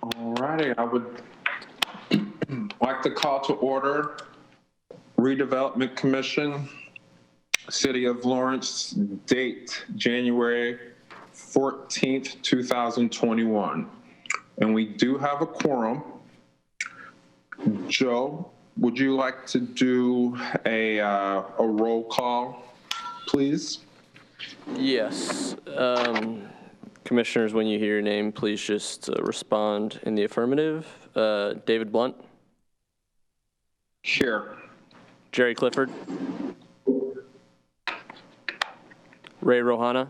All righty, I would like to call to order Redevelopment Commission, City of Lawrence, date January 14th, 2021. And we do have a quorum. Joe, would you like to do a roll call, please? Yes. Commissioners, when you hear your name, please just respond in the affirmative. David Blunt. Here. Jerry Clifford. Ray Rohana.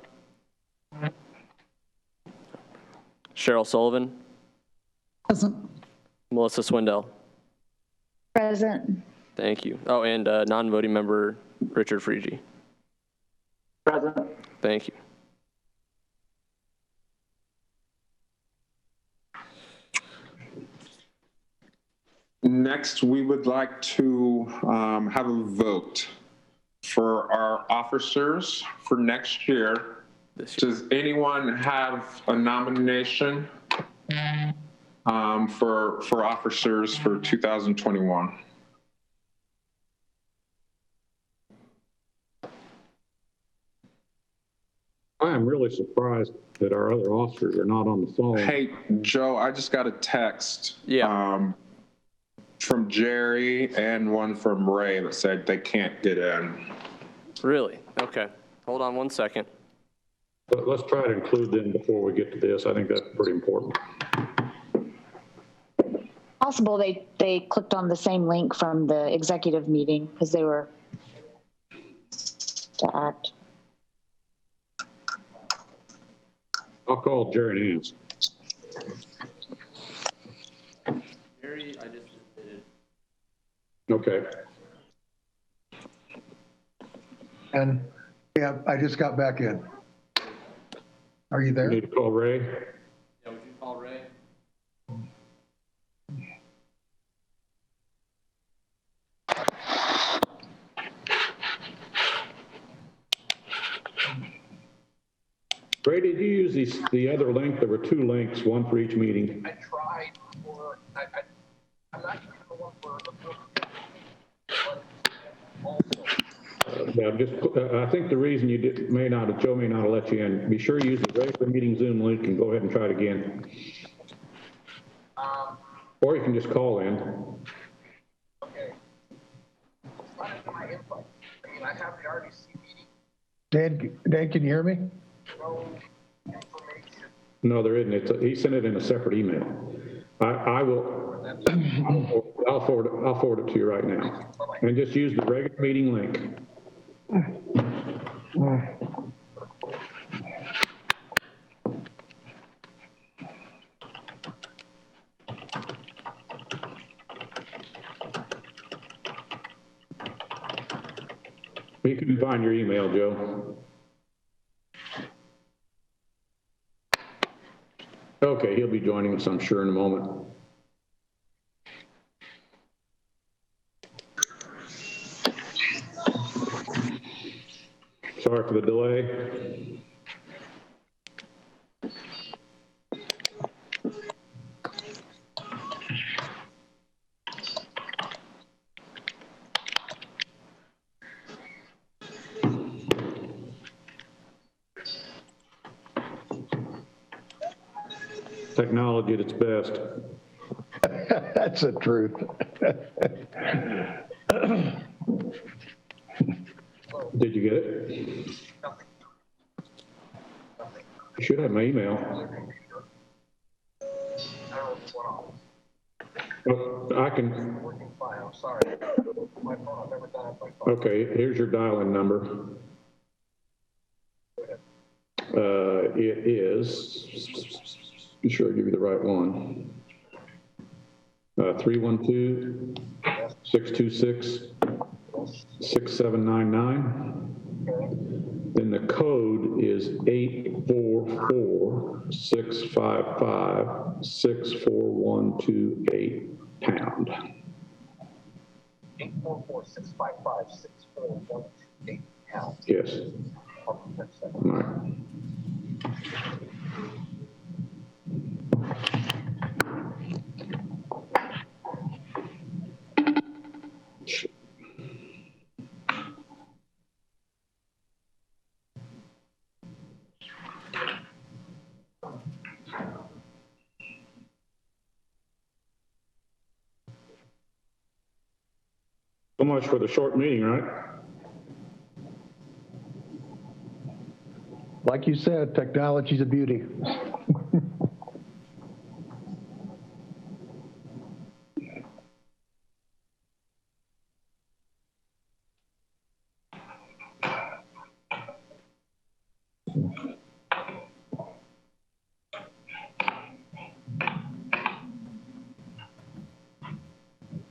Cheryl Sullivan. Present. Melissa Swindell. Present. Thank you. Oh, and non-voting member Richard Freege. Present. Thank you. Next, we would like to have a vote for our officers for next year. Does anyone have a nomination for officers for 2021? I am really surprised that our other officers are not on the phone. Hey, Joe, I just got a text. Yeah. From Jerry and one from Ray that said they can't get in. Really? Okay. Hold on one second. But let's try to include them before we get to this. I think that's pretty important. Possible they clicked on the same link from the executive meeting because they were stacked. I'll call Jerry and ask. Jerry, I just submitted. Okay. And yeah, I just got back in. Are you You there? need to call Ray. Yeah, would you call Ray? Ray, did you use the other link? There were two links, one for each meeting. I tried for, I'm not sure the one for, also. Yeah, I think the reason you Joe may not have let you in, be sure you use the regular meeting Zoom link and go ahead and try it again. Or you can just call in. Okay. What is my input? I mean, I have the RDC meeting, Dan, can you hear me? no information. No, there isn't. He sent it in a separate email. I'll forward it to you right now. And just use the regular meeting link. You can find your email, Joe. Okay, he'll be joining us, I'm sure, in a moment. Sorry for the delay. Technology at its best. That's the truth. Did you get it? You should have my email. Oh, I can. Working fine, I'm sorry. My phone, I've never done it by phone. Okay, here's your dial-in number. It is, be sure I give you the right one. 312-626-6799. Then the code is 844-655-64128 pound. 844-655-64128 pounds. Yes. All right. So much for the short meeting, right? Like you said, technology's a beauty.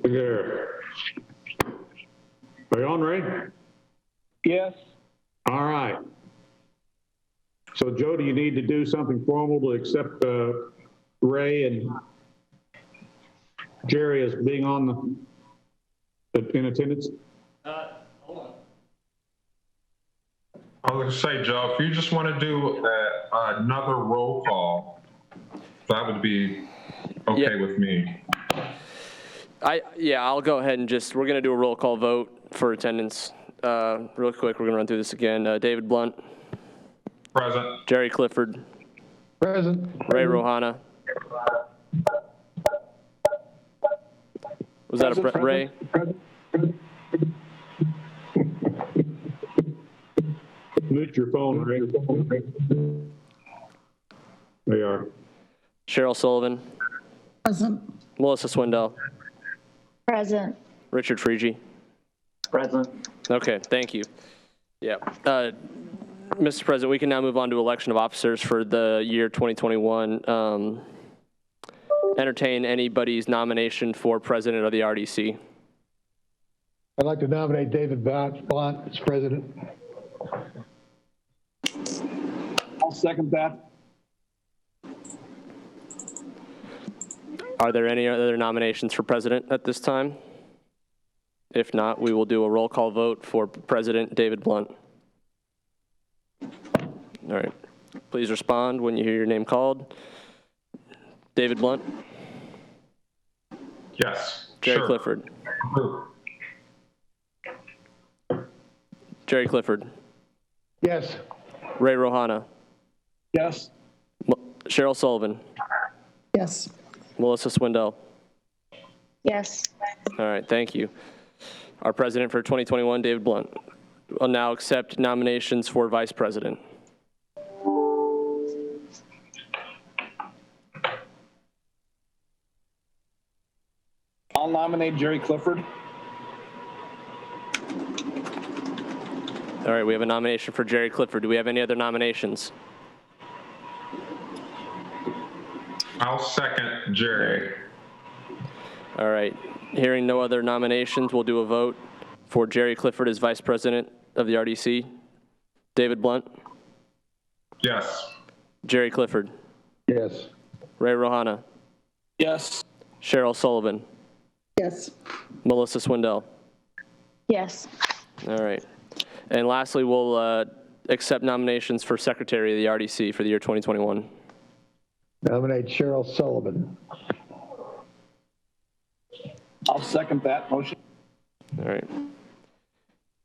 There. Are you on, Ray? Yes. All right. So Joe, do you need to do something formal to accept Ray and Jerry as being on in attendance? I was gonna say, Joe, if you just want to do another roll call, that would be okay Yeah. with me. I'll go ahead and we're going to do a roll call vote for attendance. Real quick, we're going to run through this again. David Blunt, Present. Jerry Clifford, Present. Ray Rohana. Was that Ray? Mute your phone, Ray. There you are. Cheryl Sullivan, Present. Melissa Swindell, Present. Richard Friege. Present. Okay, thank you. Yeah. Mr. President, we can now move on to election of officers for the year 2021. Entertain anybody's nomination for president of the RDC. I'd like to nominate David Blunt as president. I'll second that. Are there any other nominations for president at this time? If not, we will do a roll call vote for President David Blunt. All right. Please respond when you hear your name called. David Blunt? Yes. Jerry Sure. Clifford? Approve. Jerry Clifford? Yes. Ray Rohana? Yes. Cheryl Sullivan? Yes. Melissa Swindell? Yes. All right, thank you. Our president for 2021, David Blunt. Will now accept nominations for vice president. I'll nominate Jerry Clifford. All right, we have a nomination for Jerry Clifford. Do we have any other nominations? I'll second Jerry. All right, hearing no other nominations, we'll do a vote for Jerry Clifford as vice president of the RDC. David Blunt? Yes. Jerry Clifford? Yes. Ray Rohana? Yes. Cheryl Sullivan? Yes. Melissa Swindell? Yes. All right. And lastly, we'll accept nominations for secretary of the RDC for the year 2021. Nominate Cheryl Sullivan. I'll second that motion. All right.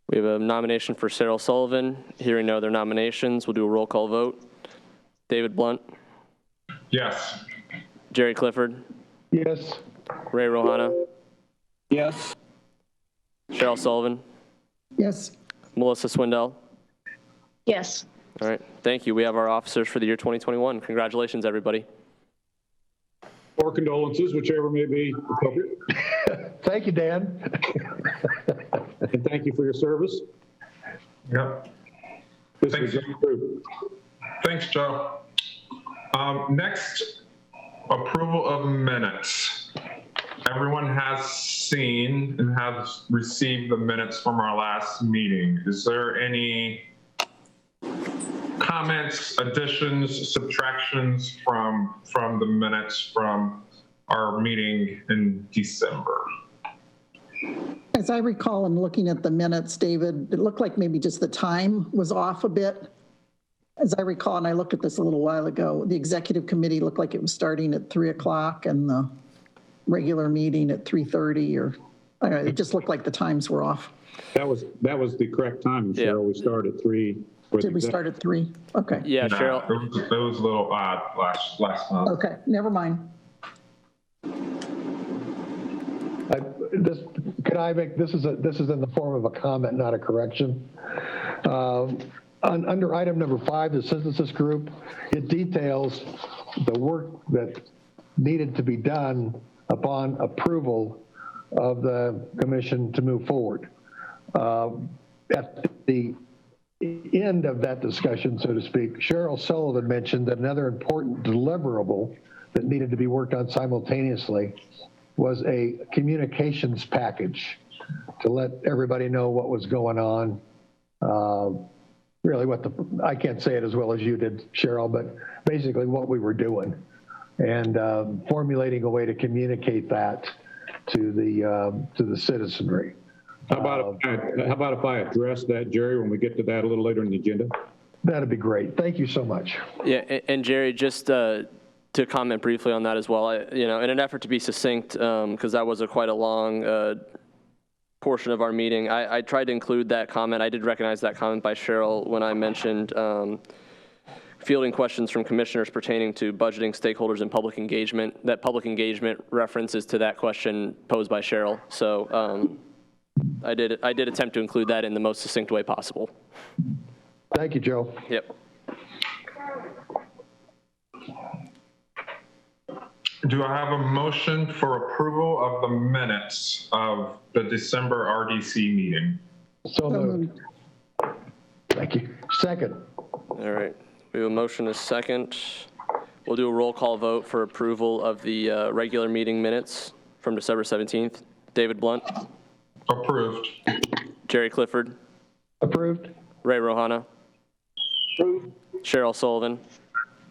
We have a nomination for Cheryl Sullivan. Hearing no other nominations, we'll do a roll call vote. David Blunt? Yes. Jerry Clifford? Yes. Ray Rohana? Yes. Cheryl Sullivan? Yes. Melissa Swindell? Yes. All right. Thank you. We have our officers for the year 2021. Congratulations, everybody. Or condolences, whichever may be appropriate. Thank you, Dan. And thank you for your service. Yep. This Thanks. is approved. Thanks, Joe. Next, approval of minutes. Everyone has seen and has received the minutes from our last meeting. Is there any comments, additions, subtractions from the minutes from our meeting in December? As I recall in looking at the minutes, David, it looked like maybe just the time was off a bit. As I recall, and I looked at this a little while ago, the executive committee looked like it was starting at 3 o'clock and the regular meeting at 3:30, or I don't know, it just looked like the times were off. That was the correct time, Yeah. Cheryl. We started at 3. Did we start at 3? Okay. Yeah, No, Cheryl. it was a little odd last month. Okay, never mind. Could I make, this is in the form of a comment, not a correction. Under item number 5, the synthesis group, it details the work that needed to be done upon approval of the commission to move forward. At the end of that discussion, so to speak, Cheryl Sullivan mentioned that another important deliverable that needed to be worked on simultaneously was a communications package to let everybody know what was going on. Really I can't say it as well as you did, Cheryl, but basically what we were doing and formulating a way to communicate that to the citizenry. How about if I address that, Jerry, when we get to that a little later in the agenda? That'd be great. Thank you so much. Yeah, and Jerry, just to comment briefly on that as well, in an effort to be succinct, because that was quite a long portion of our meeting, I tried to include that comment. I did recognize that comment by Cheryl when I mentioned fielding questions from commissioners pertaining to budgeting, stakeholders, and public engagement. That public engagement references to that question posed by Cheryl. So I did attempt to include that in the most succinct way possible. Thank you, Joe. Yep. Do I have a motion for approval of the minutes of the December RDC meeting? So moved. Thank you. Second. All right. We have a motion and a second. We'll do a roll call vote for approval of the regular meeting minutes from December 17th. David Blunt. Approved. Jerry Clifford. Approved. Ray Rohana. Approved. Cheryl Sullivan.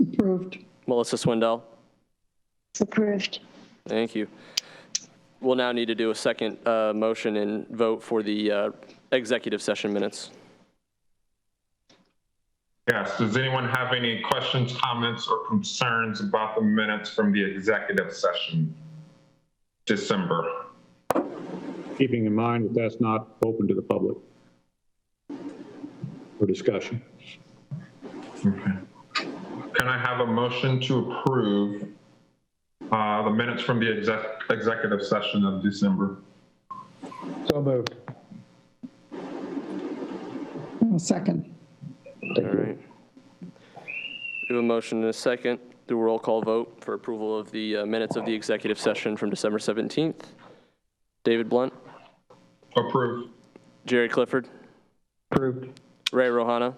Approved. Melissa Swindell. Approved. Thank you. We'll now need to do a second motion and vote for the executive session minutes. Yes, does anyone have any questions, comments, or concerns about the minutes from the executive session December? Keeping in mind that that's not open to the public for discussion. Okay. Can I have a motion to approve the minutes from the executive session of December? So moved. Second. All right. We have a motion and a second. Do a roll call vote for approval of the minutes of the executive session from December 17th. David Blunt. Approved. Jerry Clifford. Approved. Ray Rohana.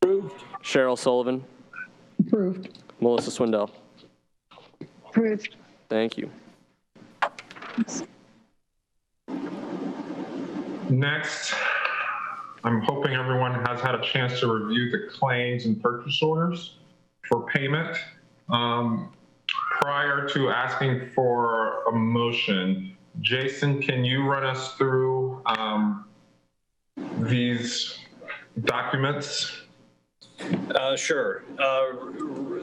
Approved. Cheryl Sullivan. Approved. Melissa Swindell. Approved. Thank you. Next, I'm hoping everyone has had a chance to review the claims and purchase orders for payment. Prior to asking for a motion, Jason, can you run us through these documents? Sure.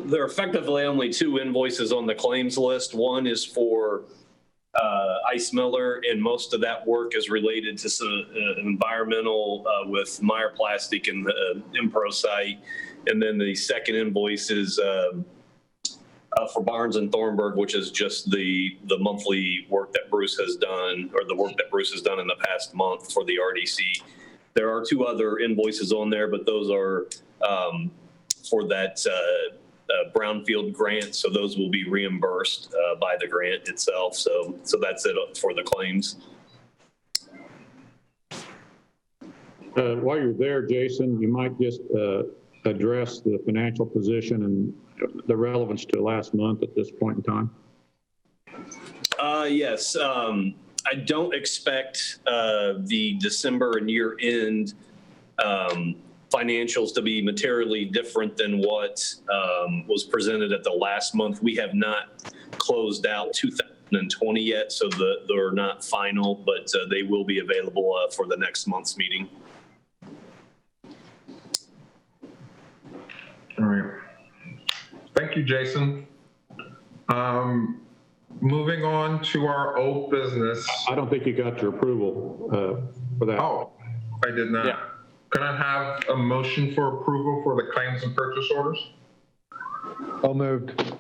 There are effectively only 2 invoices on the claims list. One is for Ice Miller, and most of that work is related to some environmental with Meyer Plastic and the Impro site. And then the second invoice is for Barnes and Thornburg, which is just the monthly work that Bruce has done, or the work that Bruce has done in the past month for the RDC. There are 2 other invoices on there, but those are for that brownfield grant, so those will be reimbursed by the grant itself. So that's it for the claims. While you're there, Jason, you might just address the financial position and the relevance to last month at this point in time. Yes. I don't expect the December and year-end financials to be materially different than what was presented at the last month. We have not closed out 2020 yet, so they're not final, but they will be available for the next month's meeting. All right. Thank you, Jason. Moving on to our old business. I don't think you got your approval for that. Oh, I did not. Yeah. Can I have a motion for approval for the claims and purchase orders? So moved.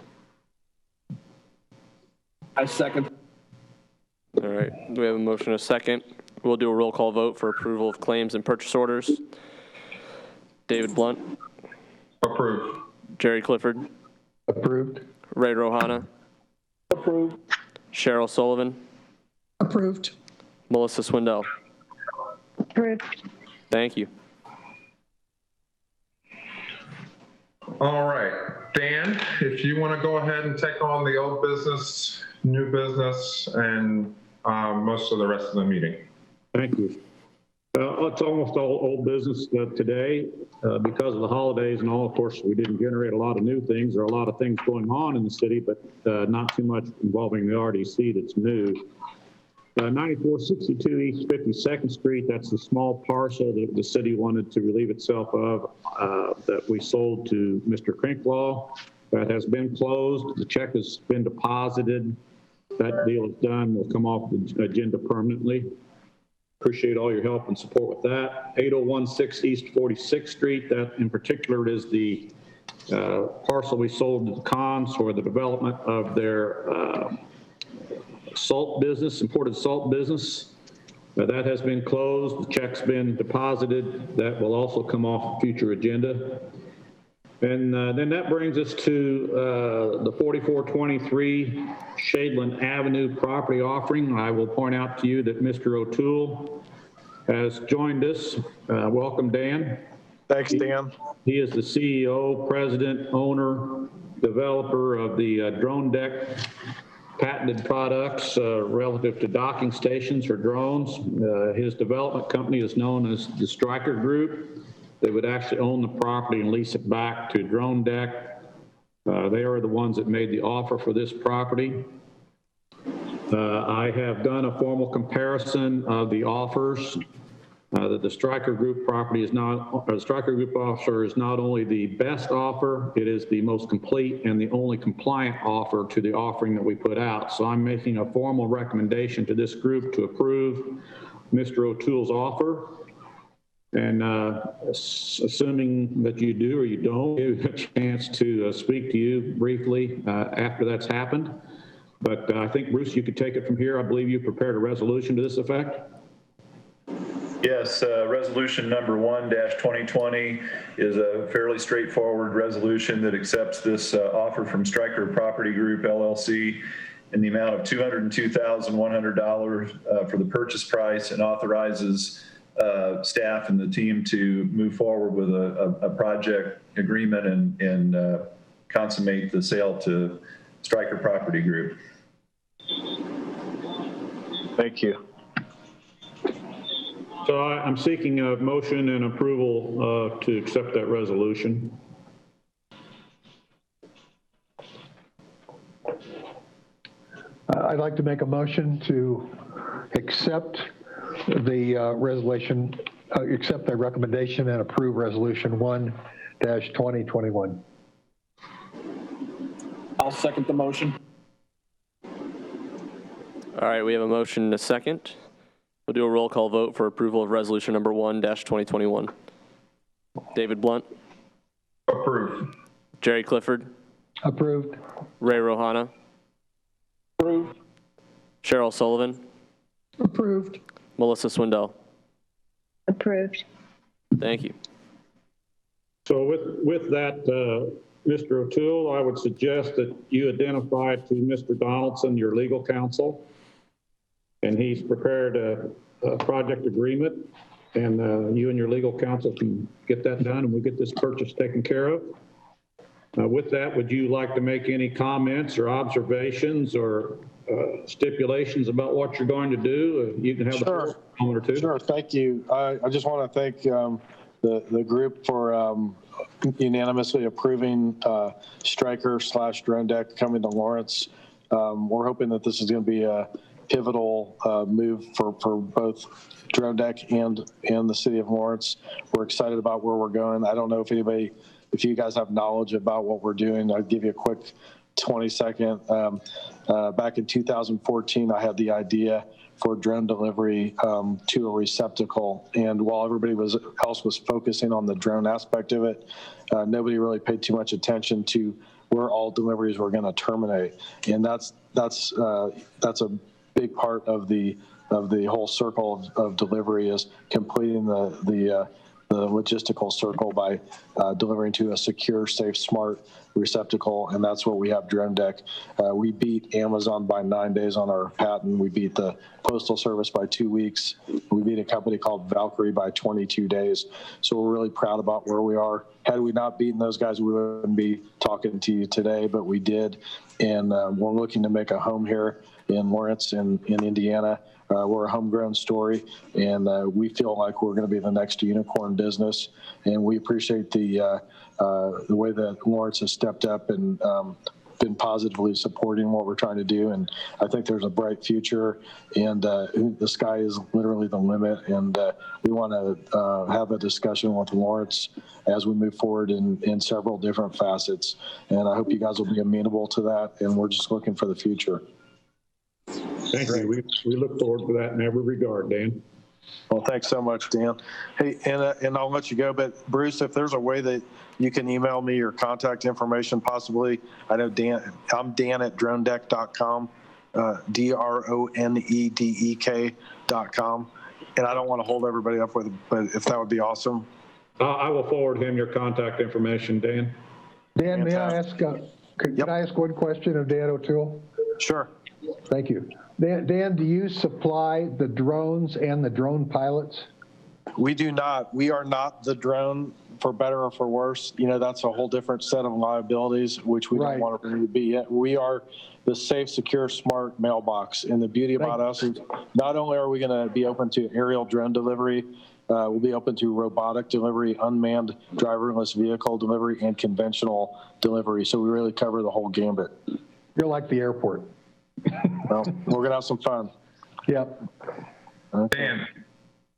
I second. All right, we have a motion and a second. We'll do a roll call vote for approval of claims and purchase orders. David Blunt, Approved. Jerry Clifford, Approved. Ray Rohana, Approved. Cheryl Sullivan, Approved. Melissa Swindell. Approved. Thank you. All right, Dan, if you want to go ahead and take on the old business, new business, and most of the rest of the meeting. Thank you. It's almost all old business today because of the holidays and all. Of course, we didn't generate a lot of new things. There are a lot of things going on in the city, but not too much involving the RDC that's new. 9462 East 52nd Street, that's the small parcel that the city wanted to relieve itself of that we sold to Mr. Crinklaw. That has been closed. The check has been deposited. That deal is done. Will come off the agenda permanently. Appreciate all your help and support with that. 8016 East 46th Street, that in particular is the parcel we sold to the Cons for the development of their salt business, imported salt business. That has been closed. The check's been deposited. That will also come off the future agenda. And then that brings us to the 4423 Shadeland Avenue property offering. I will point out to you that Mr. O'Toole has joined us. Welcome, Dan. Thanks, Dan. He is the CEO, president, owner, developer of the drone deck patented products relative to docking stations for drones. His development company is known as the Stryker Group. They would actually own the property and lease it back to Drone Deck. They are the ones that made the offer for this property. I have done a formal comparison of the offers. That the Stryker Group property is not, or the Stryker Group offer is not only the best offer, it is the most complete and the only compliant offer to the offering that we put out. So I'm making a formal recommendation to this group to approve Mr. O'Toole's offer. And assuming that you do or you don't, give you a chance to speak to you briefly after that's happened. But I think, Bruce, you could take it from here. I believe you prepared a resolution to this effect. Yes, resolution number 1-2020 is a fairly straightforward resolution that accepts this offer from Stryker Property Group LLC in the amount of $202,100 for the purchase price and authorizes staff and the team to move forward with a project agreement and consummate the sale to Stryker Property Group. Thank you. So I'm seeking a motion and approval to accept that resolution. I'd like to make a motion to accept the resolution, accept the recommendation and approve resolution 1-2021. I'll second the motion. All right, we have a motion and a second. We'll do a roll call vote for approval of resolution number 1-2021. David Blunt. Approved. Jerry Clifford. Approved. Ray Rohana. Approved. Cheryl Sullivan. Approved. Melissa Swindell. Approved. Thank you. So with that, Mr. O'Toole, I would suggest that you identify to Mr. Donaldson, your legal counsel, and he's prepared a project agreement, and you and your legal counsel can get that done, and we'll get this purchase taken care of. With that, would you like to make any comments or observations or stipulations about what you're going to do? You can have a moment or two. Sure, thank you. I just want to thank the group for unanimously approving Stryker/Drone Deck coming to Lawrence. We're hoping that this is going to be a pivotal move for both Drone Deck and the city of Lawrence. We're excited about where we're going. I don't know if you guys have knowledge about what we're doing. I'll give you a quick 20-second. Back in 2014, I had the idea for drone delivery to a receptacle. And while everybody else was focusing on the drone aspect of it, nobody really paid too much attention to where all deliveries were going to terminate. And that's a big part of the whole circle of delivery is completing the logistical circle by delivering to a secure, safe, smart receptacle, and that's what we have Drone Deck. We beat Amazon by 9 days on our patent. We beat the Postal Service by 2 weeks. We beat a company called Valkyrie by 22 days. So we're really proud about where we are. Had we not beaten those guys, we wouldn't be talking to you today, but we did. And we're looking to make a home here in Lawrence in Indiana. We're a homegrown story, and we feel like we're going to be the next unicorn business. And we appreciate the way that Lawrence has stepped up and been positively supporting what we're trying to do. And I think there's a bright future, and the sky is literally the limit. And we want to have a discussion with Lawrence as we move forward in several different facets. And I hope you guys will be amenable to that. And we're just looking for the future. Thank you. We look forward to that in every regard, Dan. Well, thanks so much, Dan. Hey, and I'll let you go, but Bruce, if there's a way that you can email me your contact information, possibly. I know I'm Dan at dronedeck.com, DRONEDEK.com, and I don't want to hold everybody up with it, but if that would be awesome. I will forward him your contact information, Dan. Dan, may I ask, can I ask one question of Dan O'Toole? Sure. Thank you. Dan, do you supply the drones and the drone pilots? We do not. We are not the drone, for better or for worse. You know, that's a whole different set of liabilities, which we don't want to be yet. We are the safe, secure, smart mailbox. And the beauty about us is not only are we going to be open to aerial drone delivery, we'll be open to robotic delivery, unmanned driverless vehicle delivery, and conventional delivery. So we really cover the whole gambit. You're like the airport. Well, we're going to have some fun. Yep. Okay. Dan,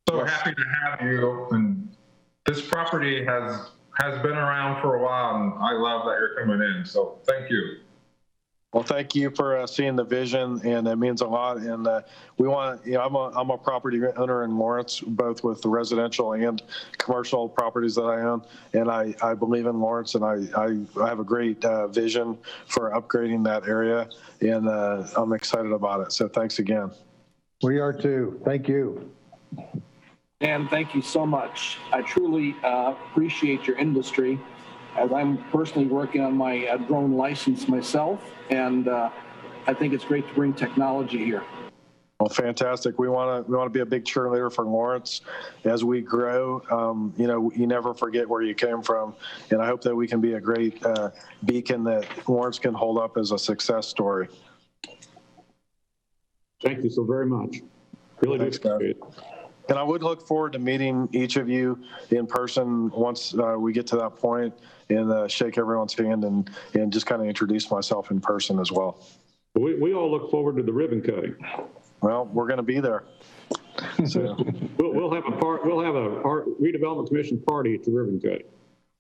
so happy to have you. And this property has been around for a while, and I love that you're coming in. So thank you. Well, thank you for seeing the vision, and it means a lot. And we want, you know, I'm a property owner in Lawrence, both with the residential and commercial properties that I own. And I believe in Lawrence, and I have a great vision for upgrading that area, and I'm excited about it. So thanks again. We are too. Thank you. Dan, thank you so much. I truly appreciate your industry, as I'm personally working on my drone license myself, and I think it's great to bring technology here. Well, fantastic. We want to be a big cheerleader for Lawrence as we grow. You know, you never forget where you came from, and I hope that we can be a great beacon that Lawrence can hold up as a success story. Thank you so very much. Really do appreciate it. And I would look forward to meeting each of you in person once we get to that point, and shake everyone's hand and just kind of introduce myself in person as well. We all look forward to the ribbon cutting. Well, we're going to be there. So we'll have a redevelopment commission party at the ribbon cutting.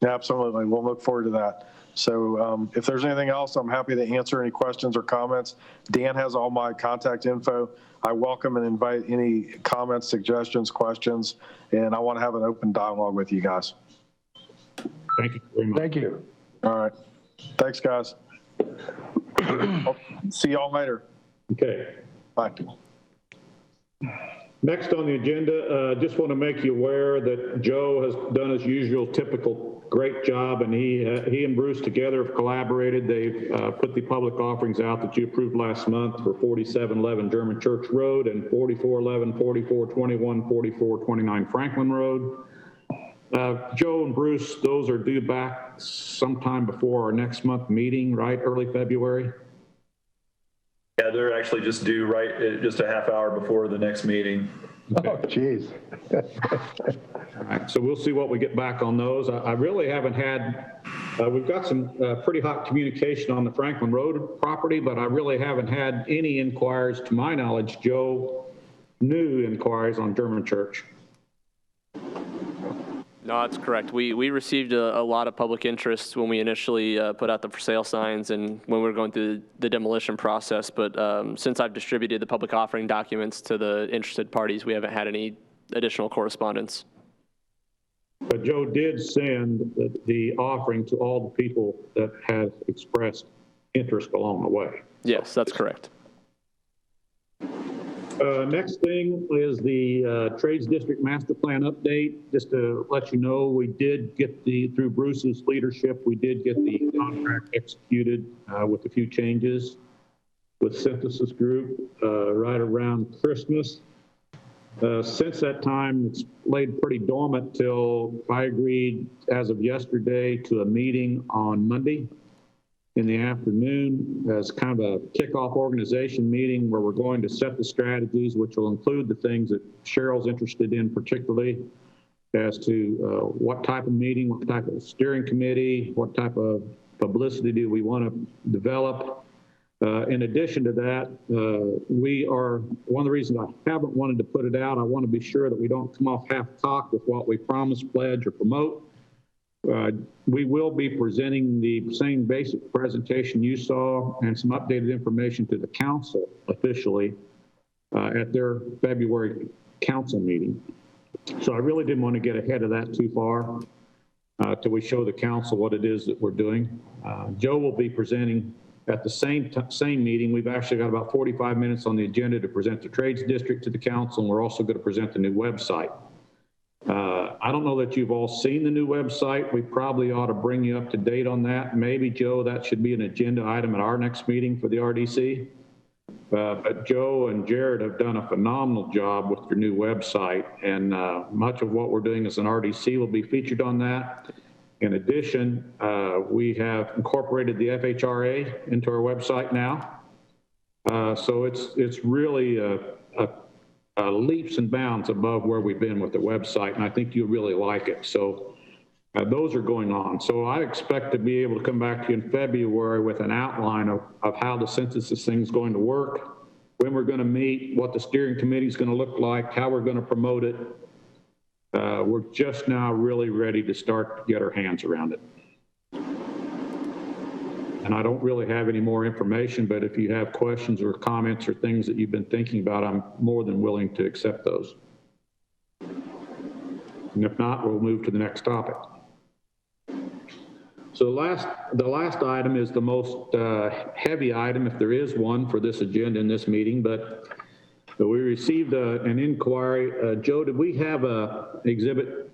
Yeah, absolutely. We'll look forward to that. So if there's anything else, I'm happy to answer any questions or comments. Dan has all my contact info. I welcome and invite any comments, suggestions, questions, and I want to have an open dialogue with you guys. Thank you very much. Thank you. All right. Thanks, guys. See y'all later. Okay. Bye. Next on the agenda, just want to make you aware that Joe has done his usual typical great job, and he and Bruce together have collaborated. They've put the public offerings out that you approved last month for 4711 German Church Road and 4411, 4421, 4429 Franklin Road. Joe and Bruce, those are due back sometime before our next month meeting, right? Early February? Yeah, they're actually just due just a half hour before the next meeting. Okay. Oh, geez. All right, so we'll see what we get back on those. I really haven't had, we've got some pretty hot communication on the Franklin Road property, but I really haven't had any inquiries, to my knowledge, Joe, new inquiries on German Church. No, that's correct. We received a lot of public interest when we initially put out the for sale signs and when we were going through the demolition process. But since I've distributed the public offering documents to the interested parties, we haven't had any additional correspondence. But Joe did send the offering to all the people that have expressed interest along the way. Yes, that's correct. Next thing is the Trades District Master Plan update. Just to let you know, we did get through Bruce's leadership, we did get the contract executed with a few changes with Synthesis Group right around Christmas. Since that time, it's laid pretty dormant till I agreed as of yesterday to a meeting on Monday in the afternoon as kind of a kickoff organization meeting where we're going to set the strategies, which will include the things that Cheryl's interested in particularly as to what type of meeting, what type of steering committee, what type of publicity do we want to develop. In addition to that, one of the reasons I haven't wanted to put it out, I want to be sure that we don't come off half-cocked with what we promise, pledge, or promote. We will be presenting the same basic presentation you saw and some updated information to the council officially at their February council meeting. So I really didn't want to get ahead of that too far till we show the council what it is that we're doing. Joe will be presenting at the same meeting. We've actually got about 45 minutes on the agenda to present the Trades District to the council, and we're also going to present the new website. I don't know that you've all seen the new website. We probably ought to bring you up to date on that. Maybe, Joe, that should be an agenda item at our next meeting for the RDC. But Joe and Jared have done a phenomenal job with your new website, and much of what we're doing as an RDC will be featured on that. In addition, we have incorporated the FHRA into our website now. So it's really leaps and bounds above where we've been with the website, and I think you'll really like it. So those are going on. So I expect to be able to come back to you in February with an outline of how the synthesis thing is going to work, when we're going to meet, what the steering committee is going to look like, how we're going to promote it. We're just now really ready to start to get our hands around it. And I don't really have any more information, but if you have questions or comments or things that you've been thinking about, I'm more than willing to accept those. And if not, we'll move to the next topic. So the last item is the most heavy item, if there is one, for this agenda in this meeting, but we received an inquiry. Joe, did we have an exhibit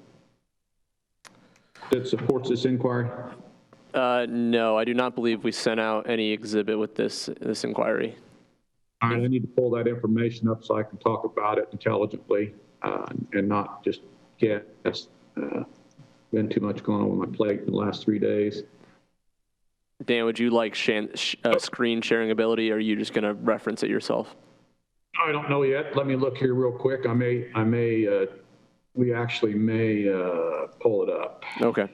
that supports this inquiry? No, I do not believe we sent out any exhibit with this inquiry. All right, I need to pull that information up so I can talk about it intelligently and not just guess. Been too much going on with my plate in the last 3 days. Dan, would you like screen sharing ability, or are you just going to reference it yourself? I don't know yet. Let me look here real quick. We actually may pull it up. Okay.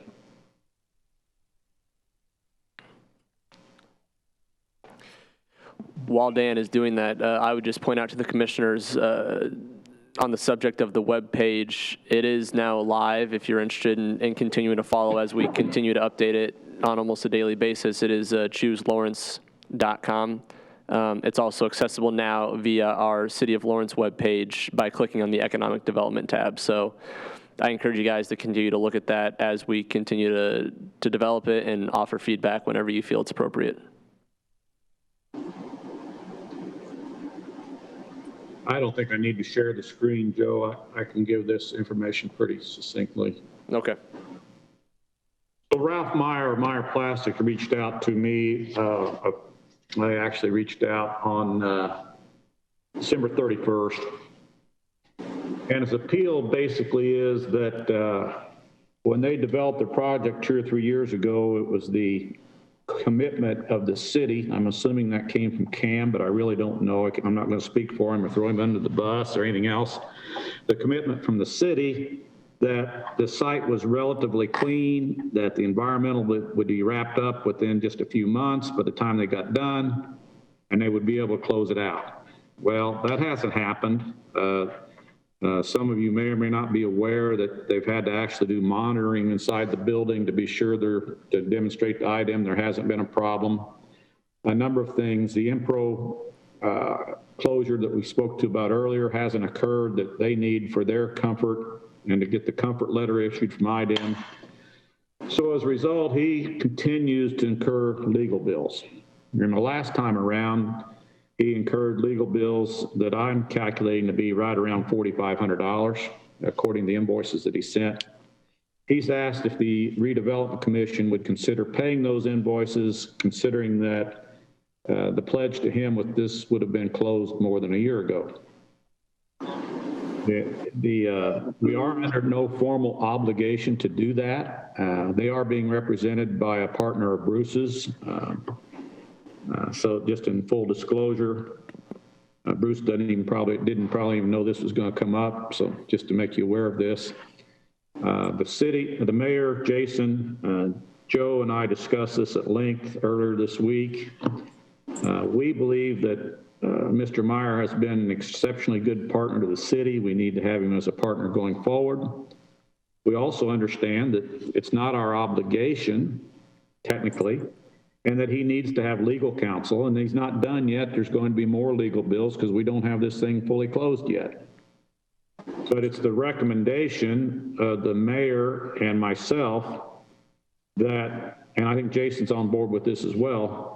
While Dan is doing that, I would just point out to the commissioners on the subject of the web page, it is now live. If you're interested in continuing to follow as we continue to update it on almost a daily basis, it is chooselawrence.com. It's also accessible now via our City of Lawrence webpage by clicking on the Economic Development tab. So I encourage you guys to continue to look at that as we continue to develop it and offer feedback whenever you feel it's appropriate. I don't think I need to share the screen, Joe. I can give this information pretty succinctly. Okay. So Ralph Meyer of Meyer Plastic reached out to me. I actually reached out on December 31st. And his appeal basically is that when they developed their project 2 or 3 years ago, it was the commitment of the city. I'm assuming that came from Cam, but I really don't know. I'm not going to speak for him or throw him under the bus or anything else. The commitment from the city that the site was relatively clean, that the environmental would be wrapped up within just a few months by the time they got done, and they would be able to close it out. Well, that hasn't happened. Some of you may or may not be aware that they've had to actually do monitoring inside the building to be sure to demonstrate to IDEM there hasn't been a problem. A number of things. The Impro closure that we spoke to about earlier hasn't occurred that they need for their comfort and to get the comfort letter issued from IDEM. So as a result, he continues to incur legal bills. And the last time around, he incurred legal bills that I'm calculating to be right around $4,500, according to the invoices that he sent. He's asked if the Redevelopment Commission would consider paying those invoices, considering that the pledge to him with this would have been closed more than a year ago. We are under no formal obligation to do that. They are being represented by a partner of Bruce's. So just in full disclosure, Bruce didn't probably even know this was going to come up. So just to make you aware of this, the mayor, Jason, Joe, and I discussed this at length earlier this week. We believe that Mr. Meyer has been an exceptionally good partner to the city. We need to have him as a partner going forward. We also understand that it's not our obligation, technically, and that he needs to have legal counsel, and he's not done yet. There's going to be more legal bills because we don't have this thing fully closed yet. But it's the recommendation of the mayor and myself that, and I think Jason's on board with this as well,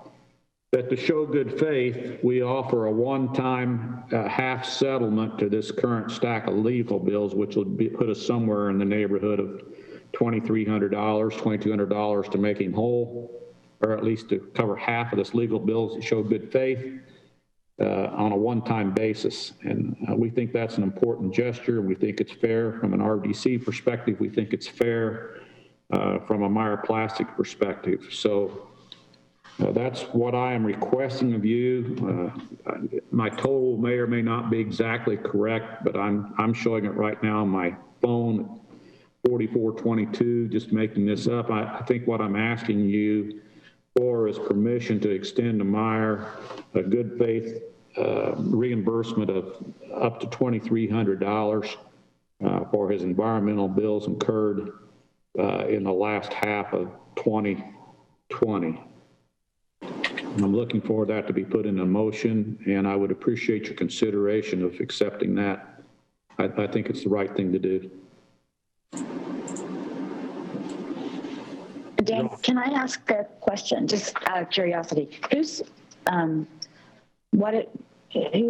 that to show good faith, we offer a one-time half settlement to this current stack of legal bills, which will put us somewhere in the neighborhood of $2,300, $2,200 to make him whole, or at least to cover half of this legal bills to show good faith on a one-time basis. And we think that's an important gesture. We think it's fair from an RDC perspective. We think it's fair from a Meyer Plastic perspective. So that's what I am requesting of you. My total may or may not be exactly correct, but I'm showing it right now on my phone, 4422, just making this up. I think what I'm asking you for is permission to extend to Meyer a good faith reimbursement of up to $2,300 for his environmental bills incurred in the last half of 2020. I'm looking for that to be put in a motion, and I would appreciate your consideration of accepting that. I think it's the right thing to do. Dan, can I ask a question, just out of curiosity? Who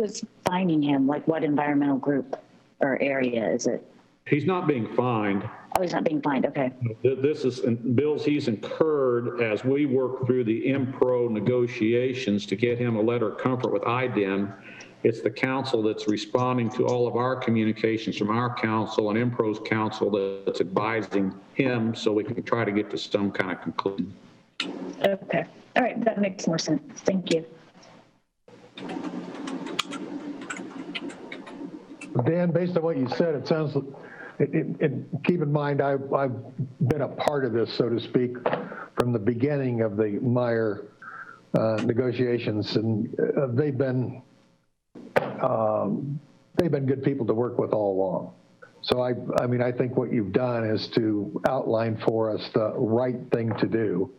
is finding him? Like, what environmental group or area is it? He's not being fined. Oh, he's not being fined, okay. This is bills he's incurred as we work through the IMPRO negotiations to get him a letter of comfort with IDEM. It's the council that's responding to all of our communications from our council and IMPRO's council that's advising him so we can try to get to some kind of conclusion. Okay, all right, that makes more sense. Thank you. Dan, based on what you said, it sounds, and keep in mind, I've been a part of this, so to speak, from the beginning of the Meyer negotiations, and they've been good people to work with all along. So I mean, I think what you've done is to outline for us the right thing to do.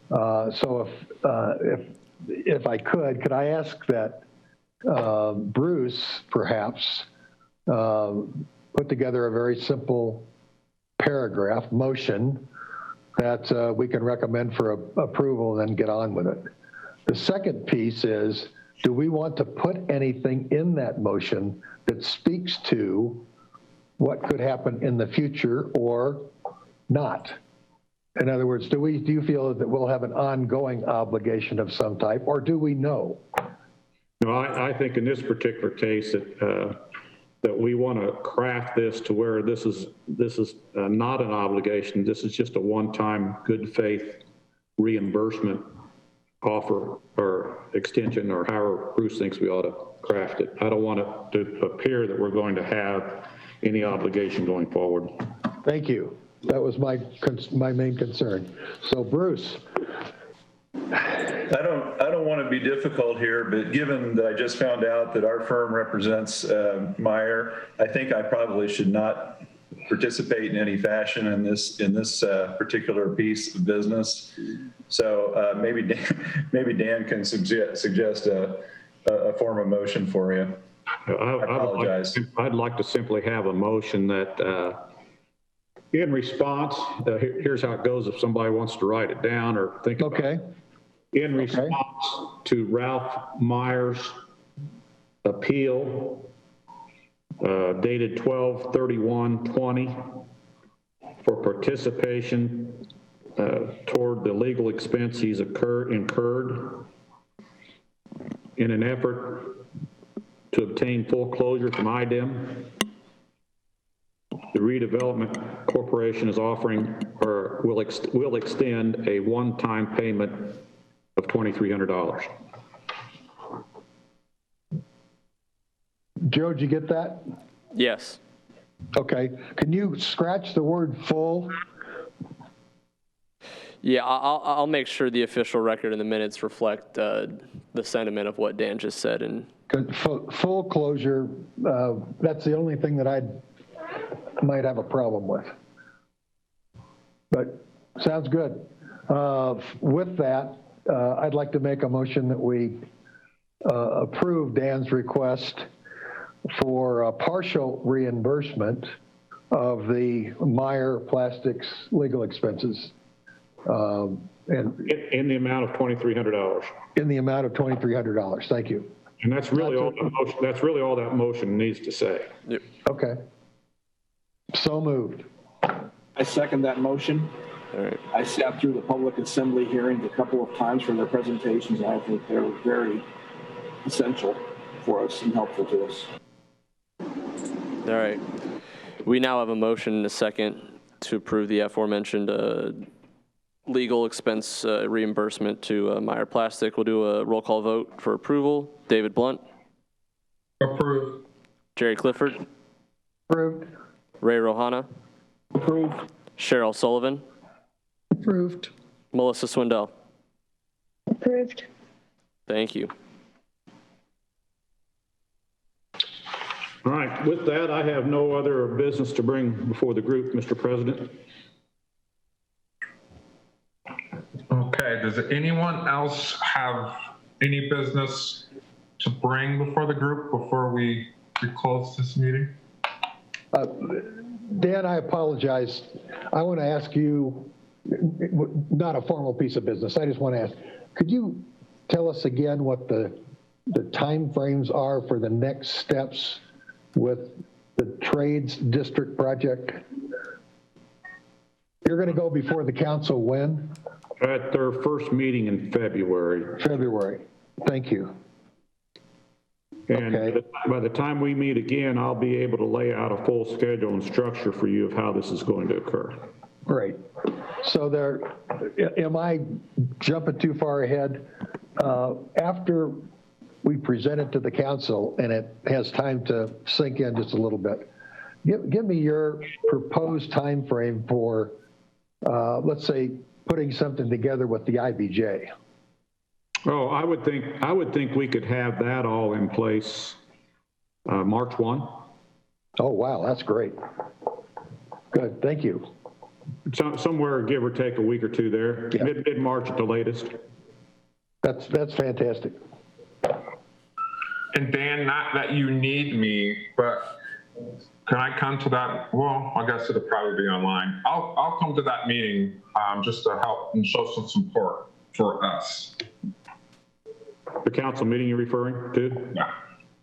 So if I could I ask that Bruce perhaps put together a very simple paragraph motion that we can recommend for approval and then get on with it. The second piece is, do we want to put anything in that motion that speaks to what could happen in the future or not? In other words, do you feel that we'll have an ongoing obligation of some type, or do we know? No, I think in this particular case that we want to craft this to where this is not an obligation. This is just a one-time good faith reimbursement offer or extension, or however Bruce thinks we ought to craft it. I don't want it to appear that we're going to have any obligation going forward. Thank you. That was my main concern. So Bruce. I don't want to be difficult here, but given that I just found out that our firm represents Meyer, I think I probably should not participate in any fashion in this particular piece of business. So maybe Dan can suggest a form of motion for you. I apologize. I'd like to simply have a motion that in response, here's how it goes if somebody wants to write it down or think about it. In response to Ralph Meyer's appeal dated 12/31/20 for participation toward the legal expense he's incurred in an effort to obtain full closure from IDEM. The Redevelopment Corporation is offering, or will extend a one-time payment of $2,300. Joe, did you get that? Yes. Okay. Can you scratch the word full? Yeah, I'll make sure the official record in the minutes reflect the sentiment of what Dan just said. And Full closure, that's the only thing that I might have a problem with. But sounds good. With that, I'd like to make a motion that we approve Dan's request for a partial reimbursement of the Meyer Plastics legal expenses. And in the amount of $2,300. in the amount of $2,300. Thank you. And that's really all that motion, that's really all that motion needs to say. yep. Okay. So moved. I second that motion. All right. I sat through the public assembly hearings a couple of times for their presentations, and I think they're very essential for us and helpful to us. All right. We now have a motion and a second to approve the aforementioned legal expense reimbursement to Meyer Plastic. We'll do a roll call vote for approval. David Blunt. Approved. Jerry Clifford. Approved. Ray Rohana. Approved. Cheryl Sullivan. Approved. Melissa Swindell. Approved. Thank you. All right, with that, I have no other business to bring before the group, Mr. President. Okay, does anyone else have any business to bring before the group before we close this meeting? Dan, I apologize. I want to ask you, not a formal piece of business, I just want to ask, could you tell us again what the timeframes are for the next steps with the trades district project? You're going to go before the council when? At their first meeting in February. February. Thank you. And Okay. by the time we meet again, I'll be able to lay out a full schedule and structure for you of how this is going to occur. Great. So there, am I jumping too far ahead? After we present it to the council and it has time to sink in just a little bit, give me your proposed time frame for, let's say, putting something together with the IBJ. Oh, I would think we could have that all in place March 1. Oh, wow, that's great. Good, thank you. Somewhere, give or take a week or two there, Yeah. mid-March at the latest. That's fantastic. And Dan, not that you need me, but can I come to that? Well, I guess it'll probably be online. I'll come to that meeting just to help and show some support for us. The council meeting you're referring to? Yeah.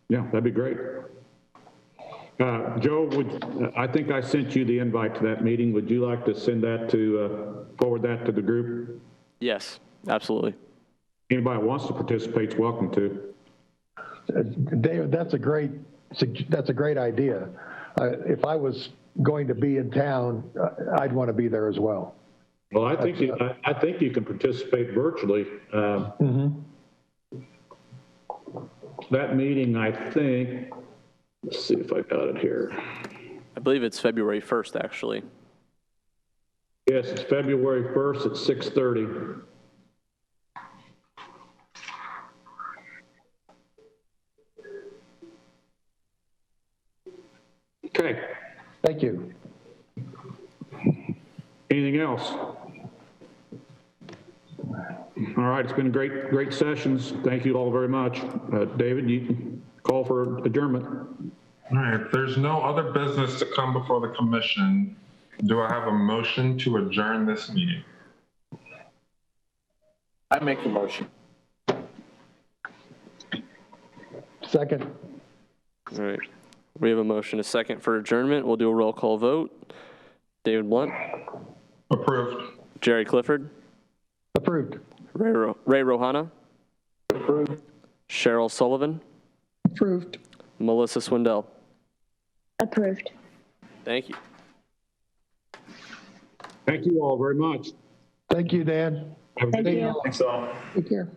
Yeah, that'd be great. Joe, I think I sent you the invite to that meeting. Would you like to send that forward that to the group? Yes, absolutely. Anybody who wants to participate is welcome to. David, that's a great idea. If I was going to be in town, I'd want to be there as well. Well, I think you can participate virtually. That meeting, I think, let's see if I got it here. I believe it's February 1st, actually. Yes, it's February 1st at 6:30. Okay. Thank you. Anything else? All right, it's been great sessions. Thank you all very much. David, you can call for adjournment. All right, if there's no other business to come before the commission, do I have a motion to adjourn this meeting? I make the motion. Second. All right. We have a motion, a second for adjournment. We'll do a roll call vote. David Blunt, Approved. Jerry Clifford, Approved. Ray Rohana, Approved. Cheryl Sullivan, Approved. Melissa Swindell. Approved. Thank you. Thank you all very much. Thank you, Dan. Have a good Thank day. you. Thanks all. Take care.